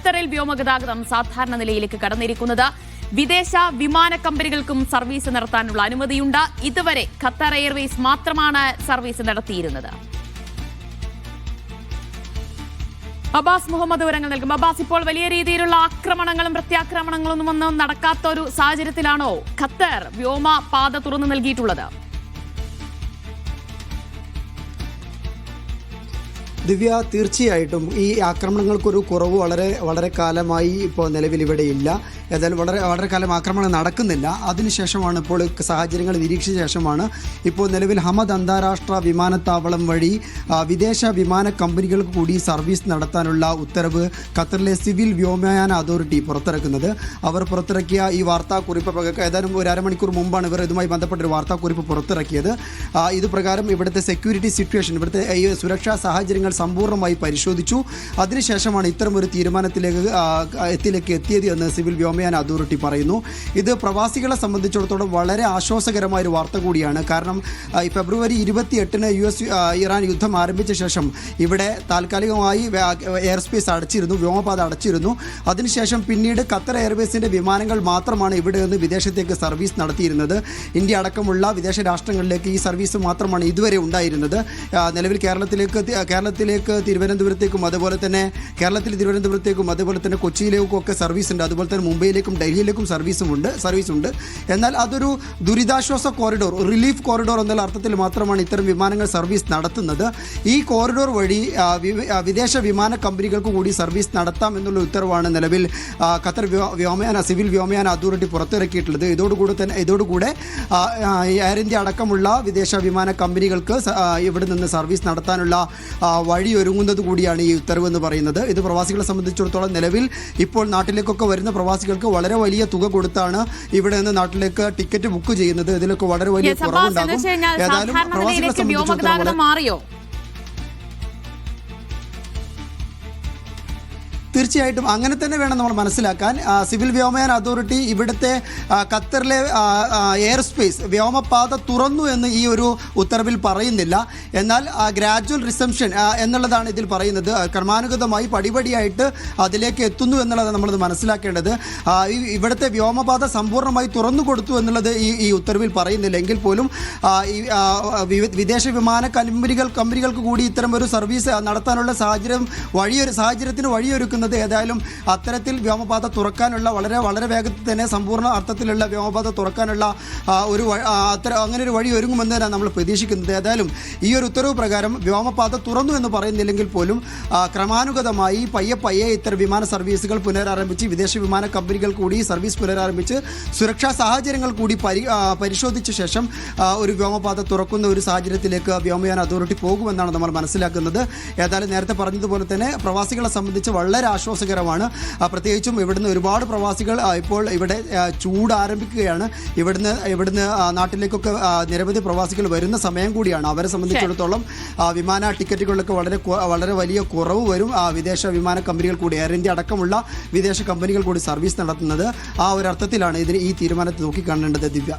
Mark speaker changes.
Speaker 1: ഖത്തറിൽ വ്യോമഗതാഗതം സാധാരണ നിലയിലേക്ക് കടന്നിരിക്കുന്നത്. വിദേശ വിമാന കമ്പനികൾക്കും സർവീസ് നടത്താനുള്ള അനുമതിയുണ്ട്. ഇതുവരെ ഖത്തർ എയർവേസ് മാത്രമാണ് സർവീസ് നടത്തിയിരുന്നത്. അബ്ബാസ് മുഹമ്മദ് വിവരങ്ങൾ നൽകും. അബ്ബാസ്, ഇപ്പോൾ വലിയ രീതിയിലുള്ള ആക്രമണങ്ങളും പ്രത്യാക്രമണങ്ങളൊന്നും ഒന്നും നടക്കാത്ത ഒരു സാഹചര്യത്തിലാണോ ഖത്തർ വ്യോമപാത തുറന്നു നൽകിയിട്ടുള്ളത്?
Speaker 2: ദിവ്യ, തീർച്ചയായിട്ടും ഈ ആക്രമണങ്ങൾക്കൊരു കുറവ് വളരെ കാലമായി ഇപ്പോൾ നിലവിൽ ഇവിടെ ഇല്ല. ഏതായാലും വളരെ കാലം ആക്രമണം നടക്കുന്നില്ല. അതിനുശേഷമാണ് ഇപ്പോൾ സാഹചര്യങ്ങൾ നിരീക്ഷിച്ച ശേഷമാണ് ഇപ്പോൾ നിലവിൽ ഹമദ് അന്താരാഷ്ട്ര വിമാനത്താവളം വഴി വിദേശ വിമാന കമ്പനികൾക്ക് കൂടി സർവീസ് നടത്താനുള്ള ഉത്തരവ് ഖത്തറിലെ സിവിൽ വ്യോമയാന അതോറിറ്റി പുറത്തിറക്കുന്നത്. അവർ പുറത്തിറക്കിയ ഈ വാർത്താക്കുറിപ്പ് ഏതാനും ഒരു അരമണിക്കൂർ മുമ്പാണ് ഇവർ ഇതുമായി ബന്ധപ്പെട്ടൊരു വാർത്താക്കുറിപ്പ് പുറത്തിറക്കിയത്. ഇത് പ്രകാരം ഇവിടുത്തെ സെക്യൂരിറ്റി സിറ്റുവേഷൻ, ഇവിടുത്തെ ഈ സുരക്ഷാ സാഹചര്യങ്ങൾ സമ്പൂർണ്ണമായി പരിശോധിച്ചു. അതിനുശേഷമാണ് ഇത്തരമൊരു തീരുമാനത്തിലേക്ക് എത്തിയത് എന്ന് സിവിൽ വ്യോമയാന അതോറിറ്റി പറയുന്നു. ഇത് പ്രവാസികളെ സംബന്ധിച്ചിടത്തോളം വളരെ ആശ്വാസകരമായ ഒരു വാർത്ത കൂടിയാണ്. കാരണം ഫെബ്രുവരി 28-ന് ഇറാൻ യുദ്ധം ആരംഭിച്ച ശേഷം ഇവിടെ താൽക്കാലികമായി എയർ സ്പേസ് അടച്ചിരുന്നു, വ്യോമപാത അടച്ചിരുന്നു. അതിനുശേഷം പിന്നീട് ഖത്തർ എയർവേസിൻ്റെ വിമാനങ്ങൾ മാത്രമാണ് ഇവിടെ നിന്ന് വിദേശത്തേക്ക് സർവീസ് നടത്തിയിരുന്നത്. ഇന്ത്യ അടക്കമുള്ള വിദേശ രാഷ്ട്രങ്ങളിലേക്ക് ഈ സർവീസ് മാത്രമാണ് ഇതുവരെ ഉണ്ടായിരുന്നത്. നിലവിൽ കേരളത്തിലേക്ക് തിരുവനന്തപുരത്തേക്കും അതുപോലെ തന്നെ തിരുവനന്തപുരത്തേക്കും അതുപോലെ തന്നെ കൊച്ചിയിലേക്കും ഒക്കെ സർവീസ് ഉണ്ട്. അതുപോലെ തന്നെ മുംബൈയിലേക്കും ഡൽഹിയിലേക്കും സർവീസ് ഉണ്ട്. എന്നാൽ അതൊരു ദുരിതാശ്വാസ കോറിഡോർ, റിലീഫ് കോറിഡോർ എന്നുള്ള അർത്ഥത്തിൽ മാത്രമാണ് ഇത്തരം വിമാനങ്ങൾ സർവീസ് നടത്തുന്നത്. ഈ കോറിഡോർ വഴി വിദേശ വിമാന കമ്പനികൾക്ക് കൂടി സർവീസ് നടത്താം എന്നുള്ള ഉത്തരവാണ് നിലവിൽ ഖത്തർ സിവിൽ വ്യോമയാന അതോറിറ്റി പുറത്തിറക്കിയിട്ടുള്ളത്. ഇതോടുകൂടെ എയർ ഇന്ത്യ അടക്കമുള്ള വിദേശ വിമാന കമ്പനികൾക്ക് ഇവിടെ നിന്ന് സർവീസ് നടത്താനുള്ള വഴിയൊരുങ്ങുന്നത് കൂടിയാണ് ഈ ഉത്തരവെന്ന് പറയുന്നത്. ഇത് പ്രവാസികളെ സംബന്ധിച്ചിടത്തോളം നിലവിൽ ഇപ്പോൾ നാട്ടിലേക്കൊക്കെ വരുന്ന പ്രവാസികൾക്ക് വളരെ വലിയ തുക കൊടുത്താണ് ഇവിടെ നിന്ന് നാട്ടിലേക്ക് ടിക്കറ്റ് ബുക്ക് ചെയ്യുന്നത്. ഇതിലൊക്കെ വളരെ വലിയ കുറവുണ്ടാകും. ഏതായാലും പ്രവാസികളെ സംബന്ധിച്ചിടത്തോളം മാറിയോ? തീർച്ചയായിട്ടും അങ്ങനെ തന്നെ വേണം നമ്മൾ മനസ്സിലാക്കാൻ. സിവിൽ വ്യോമയാന അതോറിറ്റി ഇവിടുത്തെ ഖത്തറിലെ എയർ സ്പേസ് വ്യോമപാത തുറന്നു എന്ന് ഈ ഒരു ഉത്തരവിൽ പറയുന്നില്ല. എന്നാൽ ഗ്രാജുവൽ റിസംഷൻ എന്നുള്ളതാണ് ഇതിൽ പറയുന്നത്. ക്രമാനുഗതമായി പടിപടിയായിട്ട് അതിലേക്ക് എത്തുന്നു എന്നുള്ളത് നമ്മളത് മനസ്സിലാക്കേണ്ടത്. ഇവിടുത്തെ വ്യോമപാത സമ്പൂർണ്ണമായി തുറന്നു കൊടുത്തു എന്നുള്ളത് ഈ ഉത്തരവിൽ പറയുന്നില്ല. എങ്കിൽ പോലും വിദേശ വിമാന കമ്പനികൾക്ക് കൂടി ഇത്തരം ഒരു സർവീസ് നടത്താനുള്ള സാഹചര്യത്തിന് വഴിയൊരുക്കുന്നത് ഏതായാലും അത്തരത്തിൽ വ്യോമപാത തുറക്കാനുള്ള വളരെ വേഗത്തിൽ തന്നെ സമ്പൂർണ്ണ അർത്ഥത്തിലുള്ള വ്യോമപാത തുറക്കാനുള്ള അങ്ങനെ ഒരു വഴി ഒരുങ്ങുമെന്ന് തന്നെ നമ്മൾ പ്രതീക്ഷിക്കുന്നത്. ഏതായാലും ഈ ഒരു ഉത്തരവ് പ്രകാരം വ്യോമപാത തുറന്നു എന്ന് പറയുന്നില്ലെങ്കിൽ പോലും ക്രമാനുഗതമായി പയ്യെ ഇത്തരം വിമാന സർവീസുകൾ പുനരാരംഭിച്ച് വിദേശ വിമാന കമ്പനികൾ കൂടി സർവീസ് പുനരാരംഭിച്ച് സുരക്ഷാ സാഹചര്യങ്ങൾ കൂടി പരിശോധിച്ച ശേഷം ഒരു വ്യോമപാത തുറക്കുന്ന ഒരു സാഹചര്യത്തിലേക്ക് വ്യോമയാന അതോറിറ്റി പോകുമെന്നാണ് നമ്മൾ മനസ്സിലാക്കുന്നത്. ഏതായാലും നേരത്തെ പറഞ്ഞതുപോലെ തന്നെ പ്രവാസികളെ സംബന്ധിച്ച് വളരെ ആശ്വാസകരമാണ്. പ്രത്യേകിച്ചും ഇവിടുന്ന് ഒരുപാട് പ്രവാസികൾ ഇപ്പോൾ ഇവിടെ ചൂട് ആരംഭിക്കുകയാണ്. ഇവിടുന്ന് നാട്ടിലേക്കൊക്കെ നിരവധി പ്രവാസികൾ വരുന്ന സമയം കൂടിയാണ്. അവരെ സംബന്ധിച്ചിടത്തോളം വിമാന ടിക്കറ്റുകളിലൊക്കെ വളരെ വലിയ കുറവ് വരും. വിദേശ വിമാന കമ്പനികൾ കൂടി എയർ ഇന്ത്യ അടക്കമുള്ള വിദേശ കമ്പനികൾ കൂടി സർവീസ് നടത്തുന്നത്. ആ ഒരു അർത്ഥത്തിലാണ് ഈ തീരുമാനത്തെ നോക്കിക്കാണേണ്ടത്. ദിവ്യ.